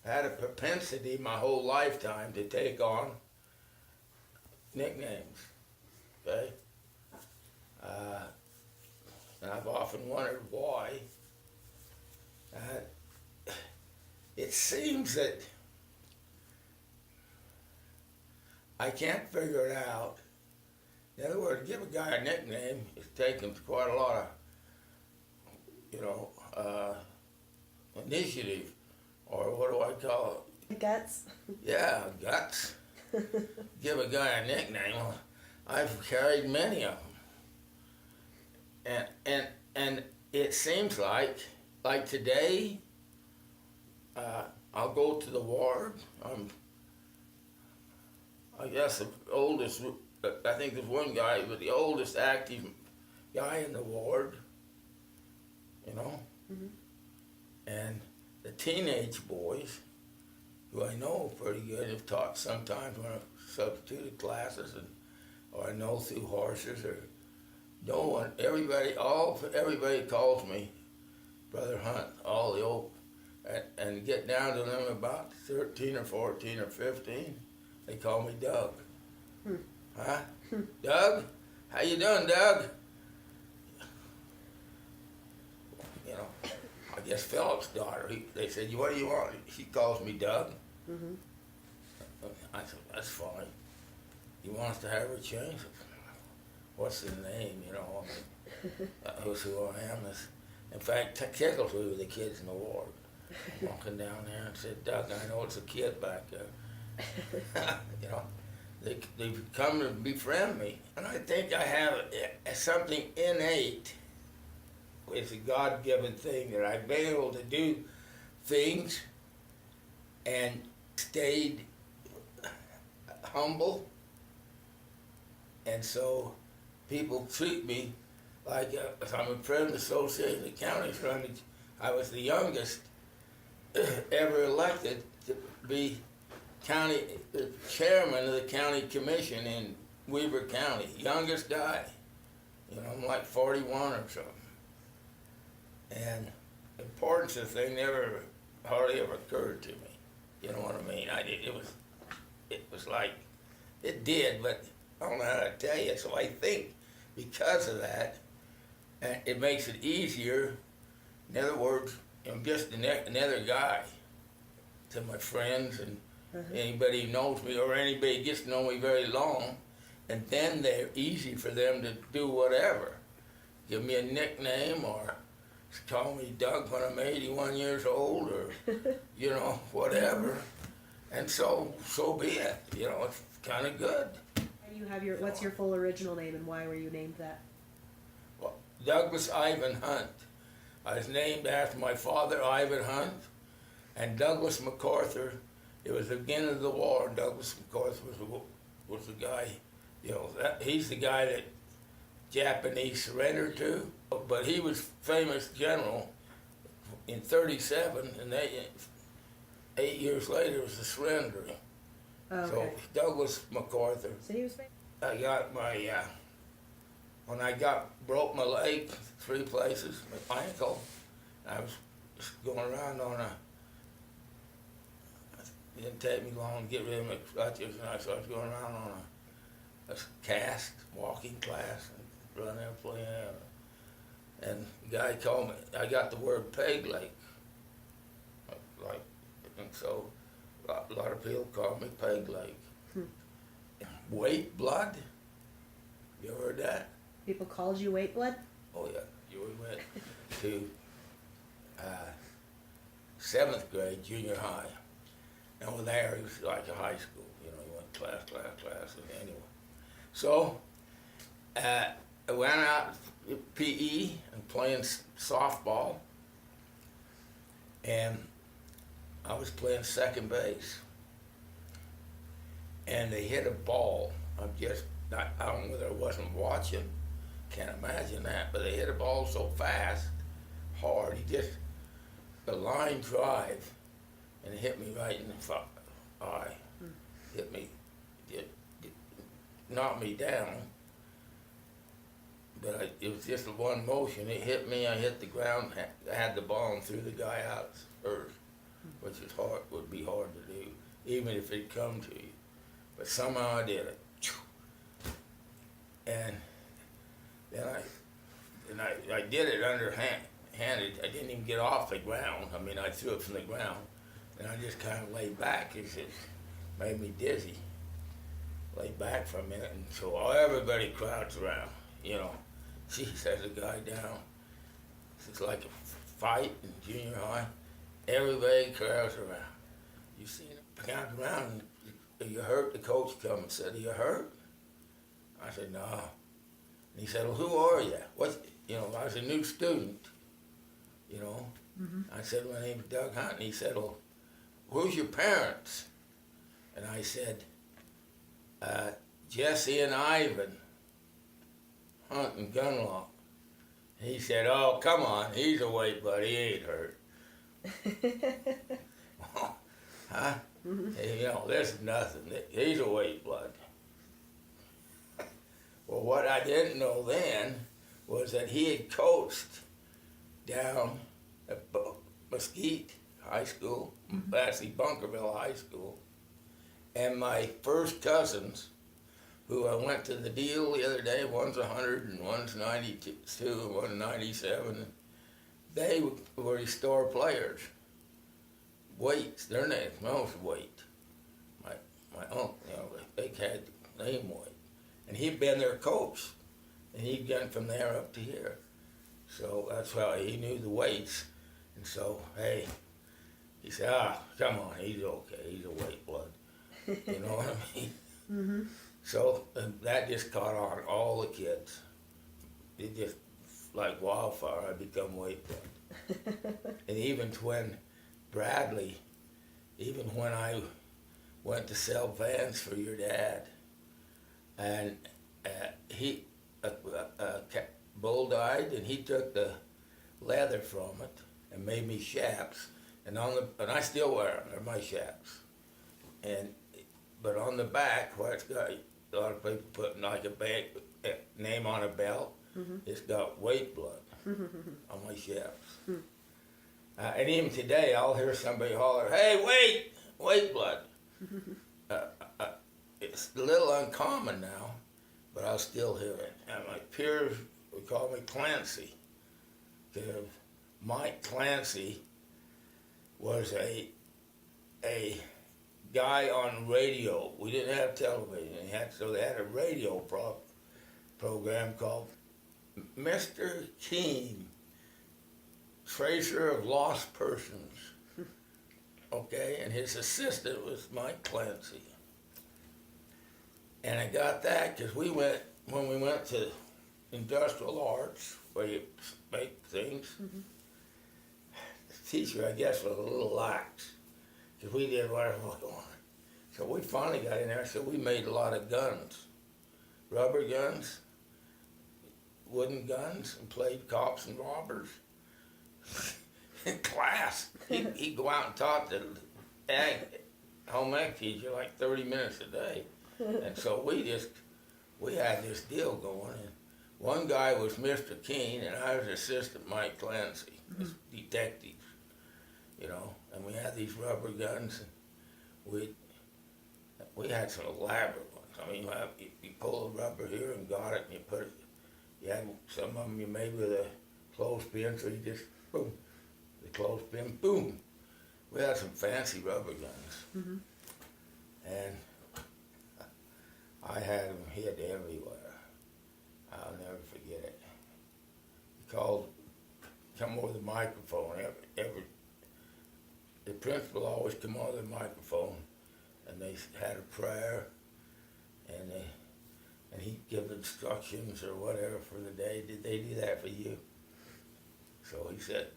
had a propensity my whole lifetime to take on nicknames. Okay? And I've often wondered why. It seems that I can't figure it out. In other words, give a guy a nickname, it's taken quite a lot of, initiative, or what do I call it? Guts. Yeah, guts. Give a guy a nickname. Well, I've carried many of them, and it seems like today, I'll go to the ward. I guess the oldest. I think there's one guy, but the oldest active guy in the ward. Mm-hmm. And the teenage boys, who I know pretty good, have taught sometimes when I've substituted classes, or I know through horses, or no one, everybody calls me Brother Hunt, all the old, and get down to them about 13 or 14 or 15, they call me Doug. Huh? Doug? How you doing, Doug? I guess Philip's daughter, they said, what do you want? She calls me Doug. Mm-hmm. I said, that's fine. You want us to have her changed? What's the name, who's who I am. In fact, tickles me with the kids in the ward. Walking down there and said, Doug, I know it's a kid back there. They've come to befriend me. And I think I have something innate. It's a God-given thing that I've been able to do things and stayed humble. And so people treat me like I'm a president association of the counties. I was the youngest ever elected to be the chairman of the county commission in Weber County. Youngest guy. I'm like 41 or something. And the importance of the thing hardly ever occurred to me. You know what I mean? It was like, it did, but I don't know how to tell you. So I think because of that, it makes it easier. In other words, I'm just another guy to my friends and anybody who knows me, or anybody who gets to know me very long, and then they're easy for them to do whatever. Give me a nickname, or call me Doug when I'm 81 years old, or, whatever. And so be it. It's kind of good. You have what's your full original name, and why were you named that? Well, Douglas Ivan Hunt. I was named after my father, Ivan Hunt, and Douglas MacArthur. It was the beginning of the war. Douglas MacArthur was the guy, he's the guy that Japanese surrendered to. But he was famous general in 1937, and 8 years later was the surrender. Oh, okay. So Douglas MacArthur. So he was famous. I got my, when I broke my leg 3 places, my ankle, I was going around it didn't take me long to get rid of my crutches, and so I was going around on a cast walking class and run airplane. And the guy called me, I got the word peg leg. And so a lot of people call me peg leg. Waite Blood? You ever heard that? People called you Waite Blood? Oh yeah, you went to 7th grade, junior high. And over there, it was like a high school. You went class, and anyway. So, I went out to PE and playing softball. And I was playing second base. And they hit a ball. I don't know whether I wasn't watching. Can't imagine that. But they hit a ball so fast, hard. A line drive, and it hit me right in the eye. Hit me, knocked me down. But it was just one motion. It hit me, I hit the ground, I had the ball and threw the guy out first. which is hard, would be hard to do, even if it come to you. But somehow I did it. And then I did it underhanded. I didn't even get off the ground. I mean, I threw it from the ground, and I just kind of laid back. It just made me dizzy. Lay back for a minute, and so everybody crowds around. You know, geez, there's a guy down. It's like a fight in junior high. Everybody crowds around. You see him count around. And, "Are you hurt?" The coach come and said, "Are you hurt?" I said, "No." And he said, "Well, who are you?" What? You know, I was a new student. You know, I said, "My name's Doug Hunt." And he said, "Well, who's your parents?" And I said, "Jesse and Ivan Hunt and Gunlock." And he said, "Oh, come on, he's a Waite Blood, he ain't hurt." Huh? Hey, you know, this is nothing. He's a Waite Blood. Well, what I didn't know then was that he had coached down at Mesquite High School, actually Bunkerville High School, and my first cousins, who I went to the deal the other day, one's 100 and one's 92 and one's 97, they were his star players. Waite, their name's most Waite. My uncle, you know, they had the name Waite. And he'd been their coach, and he'd gone from there up to here. So that's why he knew the Waites. And so, hey, he said, come on, he's okay, he's a Waite Blood. You know what I mean? So that just caught on all the kids. It just, like wildfire, I become Waite Blood. And even when Bradley, even when I went to sell vans for your dad, and bull died, and he took the leather from it and made me chaps, and I still wear them. They're my chaps, but on the back, where it's got a lot of people putting like a name on a belt, it's got Waite Blood on my chaps. And even today, I'll hear somebody holler, "Hey, Waite Blood." It's a little uncommon now, but I'll still hear it. And my peers would call me Clancy, because Mike Clancy was a guy on radio. We didn't have television, so they had a radio program called Mr. Keene, Tracer of Lost Persons. Okay, and his assistant was Mike Clancy. And I got that because when we went to industrial arts, where you make things, the teacher, I guess, was a little lax, because we did whatever we wanted. So we finally got in there, so we made a lot of guns. Rubber guns, wooden guns, and played cops and robbers. In class, he'd go out and talk to the home ec teacher like 30 minutes a day. And so we had this deal going. And one guy was Mr. Keene, and I was Assistant Mike Clancy, detective, you know. And we had these rubber guns, and we had some elaborate ones. I mean, you pull the rubber here and got it, and you put it. You had some of them you made with a clothespin, so you just boom, the clothespin, boom. We had some fancy rubber guns, and I had them hid everywhere. I'll never forget it. He come over the microphone. The principal always come over the microphone, and they had a prayer, and he'd give instructions or whatever for the day. Did they do that for you? So he said,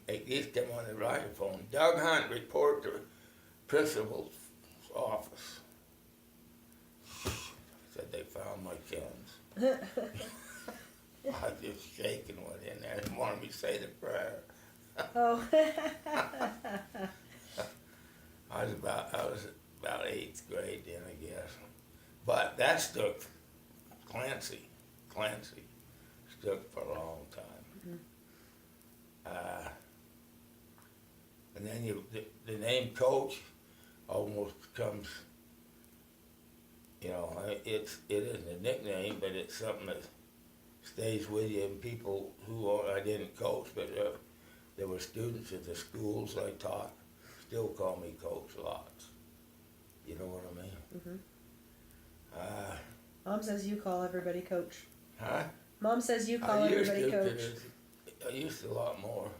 he'd come on the microphone. "Doug Hunt, report to principal's office." Said they found my guns. I was just shaking went in there. They wanted me to say the prayer. Oh. I was about 8th grade then, I guess. But that stuck. Clancy stuck for a long time. And then the name Coach almost becomes, it isn't a nickname, but it's something that stays with you. And people I didn't coach, but there were students at the schools I taught, still call me Coach lots. You know what I mean? Mm-hmm. Mom says you call everybody Coach. Huh? Mom says you call everybody Coach. I used to a lot more.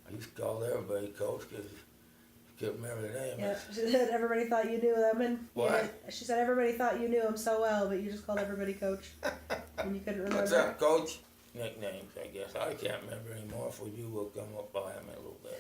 I used to call everybody Coach because I couldn't remember the name. Yeah, she said everybody thought you knew them, and what? She said everybody thought you knew them so well, but you just called everybody Coach, and you couldn't remember. What's up, Coach? Nicknames, I guess. I can't remember anymore. If we do, we'll come up by them in a little bit.